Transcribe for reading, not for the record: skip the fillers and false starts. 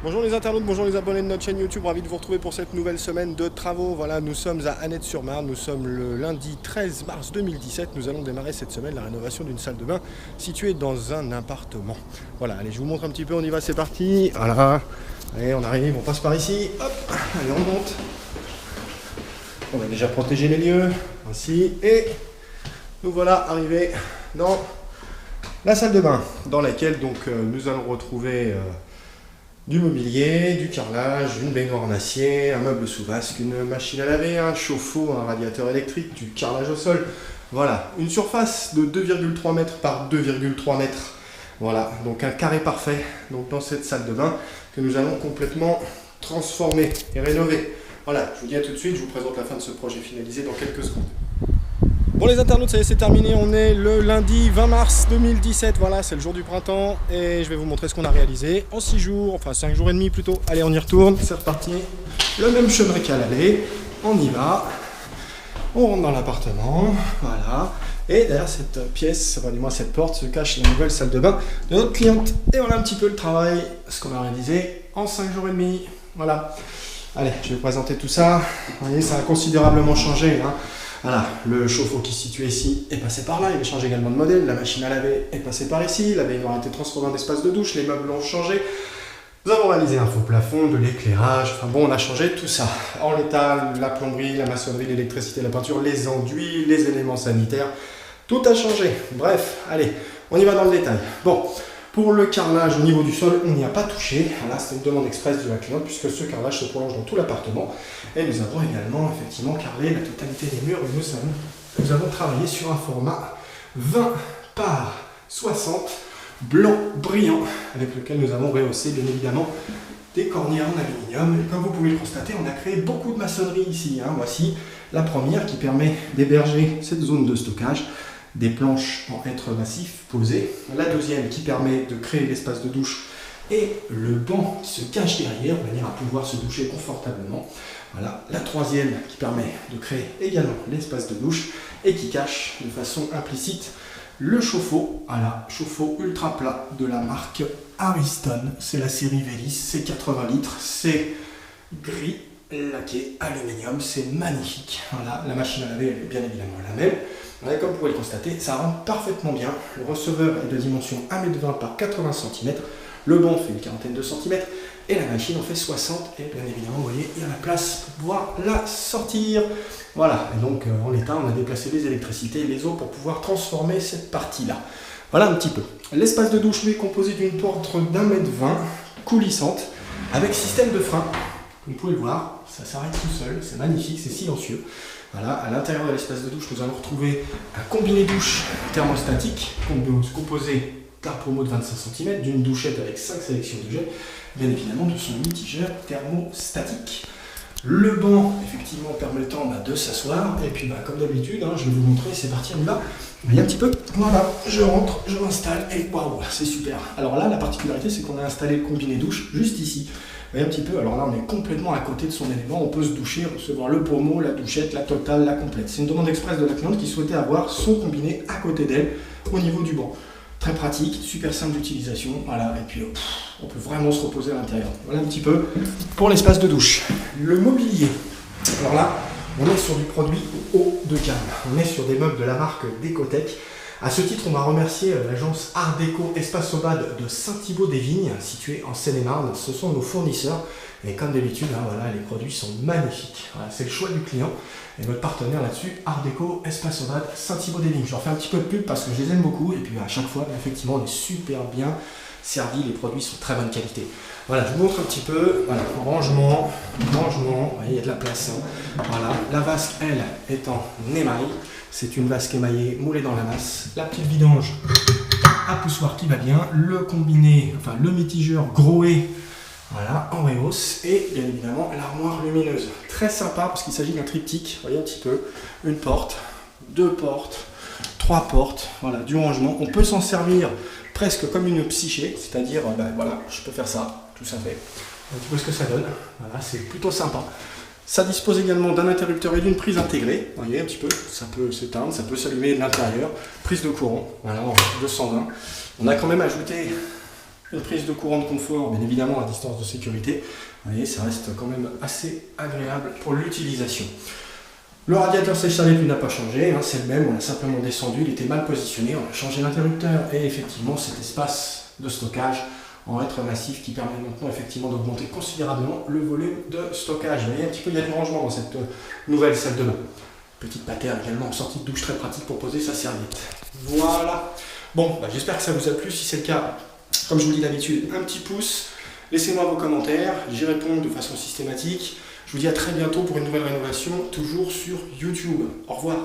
Bonjour les internautes, bonjour les abonnés de notre chaîne YouTube, ravi de vous retrouver pour cette nouvelle semaine de travaux. Voilà, nous sommes à Annette-sur-Marne, nous sommes le lundi 13 mars 2017. Nous allons démarrer cette semaine la rénovation d'une salle de bain située dans un appartement. Voilà, allez, je vous montre un petit peu, on y va, c'est parti. Voilà, allez, on arrive, on passe par ici, hop, allez, on monte. On a déjà protégé les lieux, ainsi, et nous voilà arrivés dans la salle de bain, dans laquelle donc nous allons retrouver du mobilier, du carrelage, une baignoire en acier, un meuble sous vasque, une machine à laver, un chauffe-eau, un radiateur électrique, du carrelage au sol. Voilà, une surface de 2,3 mètres par 2,3 mètres. Voilà, donc un carré parfait donc dans cette salle de bain que nous allons complètement transformer et rénover. Voilà, je vous dis à tout de suite, je vous présente la fin de ce projet finalisé dans quelques secondes. Bon les internautes, ça y est, c'est terminé, on est le lundi 20 mars 2017, voilà, c'est le jour du printemps et je vais vous montrer ce qu'on a réalisé en 6 jours, enfin 5 jours et demi plutôt. Allez, on y retourne, c'est reparti, le même chemin qu'à l'aller, on y va, on rentre dans l'appartement, voilà, et derrière cette pièce, enfin du moins cette porte, se cache la nouvelle salle de bain de notre cliente. Et voilà un petit peu le travail, ce qu'on a réalisé en 5 jours et demi, voilà. Allez, je vais vous présenter tout ça, vous voyez, ça a considérablement changé, hein. Voilà, le chauffe-eau qui se situait ici est passé par là, il a changé également de modèle, la machine à laver est passée par ici, la baignoire a été transformée en espace de douche, les meubles ont changé. Nous avons réalisé un faux plafond, de l'éclairage, enfin bon, on a changé tout ça. En l'état, la plomberie, la maçonnerie, l'électricité, la peinture, les enduits, les éléments sanitaires, tout a changé. Bref, allez, on y va dans le détail. Bon, pour le carrelage au niveau du sol, on n'y a pas touché. Voilà, c'est une demande express de la cliente puisque ce carrelage se prolonge dans tout l'appartement. Et nous avons également effectivement carrelé la totalité des murs. Et nous avons travaillé sur un format 20 par 60 blanc brillant avec lequel nous avons rehaussé bien évidemment des cornières en aluminium. Et comme vous pouvez le constater, on a créé beaucoup de maçonnerie ici, hein. Voici la première qui permet d'héberger cette zone de stockage. Des planches en hêtre massif posées, la deuxième qui permet de créer l'espace de douche et le banc qui se cache derrière de manière à pouvoir se doucher confortablement. Voilà, la troisième qui permet de créer également l'espace de douche et qui cache de façon implicite le chauffe-eau. Voilà, chauffe-eau ultra plat de la marque Ariston, c'est la série Vélis, c'est 80 litres, c'est gris laqué aluminium, c'est magnifique. Voilà, la machine à laver elle est bien évidemment la même. Et comme vous pouvez le constater, ça rentre parfaitement bien. Le receveur est de dimension 1,20 m par 80 cm. Le banc fait une quarantaine de cm. Et la machine en fait 60. Et bien évidemment, vous voyez, il y a la place pour pouvoir la sortir. Voilà. Et donc, en l'état, on a déplacé les électricités et les eaux pour pouvoir transformer cette partie-là. Voilà un petit peu. L'espace de douche est composé d'une porte d'1,20 m, coulissante, avec système de frein. Vous pouvez le voir, ça s'arrête tout seul. C'est magnifique, c'est silencieux. Voilà, à l'intérieur de l'espace de douche, nous allons retrouver un combiné douche thermostatique composé d'un pommeau de 25 cm, d'une douchette avec 5 sélections de gel, bien évidemment de son mitigeur thermostatique. Le banc, effectivement, permettant de s'asseoir, et puis comme d'habitude, hein, je vais vous montrer, c'est parti, on y va. Il y a un petit peu, voilà, je rentre, je m'installe, et waouh, c'est super. Alors là, la particularité, c'est qu'on a installé le combiné douche juste ici. Vous voyez un petit peu, alors là on est complètement à côté de son élément, on peut se doucher, recevoir le pommeau, la douchette, la totale, la complète. C'est une demande express de la cliente qui souhaitait avoir son combiné à côté d'elle au niveau du banc. Très pratique, super simple d'utilisation, voilà, et puis on peut vraiment se reposer à l'intérieur. Voilà un petit peu pour l'espace de douche. Le mobilier, alors là on est sur du produit haut de gamme, on est sur des meubles de la marque Décotech. À ce titre, on va remercier l'agence Art Déco Espace Aubade de Saint-Thibault-des-Vignes, située en Seine-et-Marne. Ce sont nos fournisseurs. Et comme d'habitude, hein, voilà, les produits sont magnifiques. Voilà, c'est le choix du client. Et notre partenaire là-dessus, Art Déco Espace Aubade Saint-Thibault-des-Vignes. Je leur fais un petit peu de pub parce que je les aime beaucoup. Et puis à chaque fois, effectivement, on est super bien servi. Les produits sont de très bonne qualité. Voilà, je vous montre un petit peu. Voilà, rangement. Vous voyez, il y a de la place. Hein. Voilà, la vasque, elle, est en émail. C'est une vasque émaillée moulée dans la masse. La petite vidange à poussoir qui va bien. Le combiné, enfin le mitigeur Groé, voilà, en rehausse. Et bien évidemment l'armoire lumineuse. Très sympa parce qu'il s'agit d'un triptyque. Voyez un petit peu. Une porte, deux portes, trois portes. Voilà, du rangement. On peut s'en servir presque comme une psyché. C'est-à-dire, voilà, je peux faire ça. Tout ça fait. Un petit peu ce que ça donne. Voilà, c'est plutôt sympa. Ça dispose également d'un interrupteur et d'une prise intégrée. Vous voyez un petit peu, ça peut s'éteindre, ça peut s'allumer de l'intérieur. Prise de courant, voilà, en 220. On a quand même ajouté Une prise de courant de confort, bien évidemment à distance de sécurité. Vous voyez, ça reste quand même assez agréable pour l'utilisation. Le radiateur sèche-salé n'a pas changé, hein, c'est le même, on l'a simplement descendu, il était mal positionné, on a changé l'interrupteur et effectivement cet espace de stockage en être massif qui permet maintenant effectivement d'augmenter considérablement le volume de stockage. Vous voyez un petit peu, il y a du rangement dans cette nouvelle salle de bain. Petite patère également en sortie de douche, très pratique pour poser sa serviette. Voilà. Bon, j'espère que ça vous a plu. Si c'est le cas, comme je vous le dis d'habitude, un petit pouce. Laissez-moi vos commentaires, j'y réponds de façon systématique. Je vous dis à très bientôt pour une nouvelle rénovation, toujours sur YouTube. Au revoir.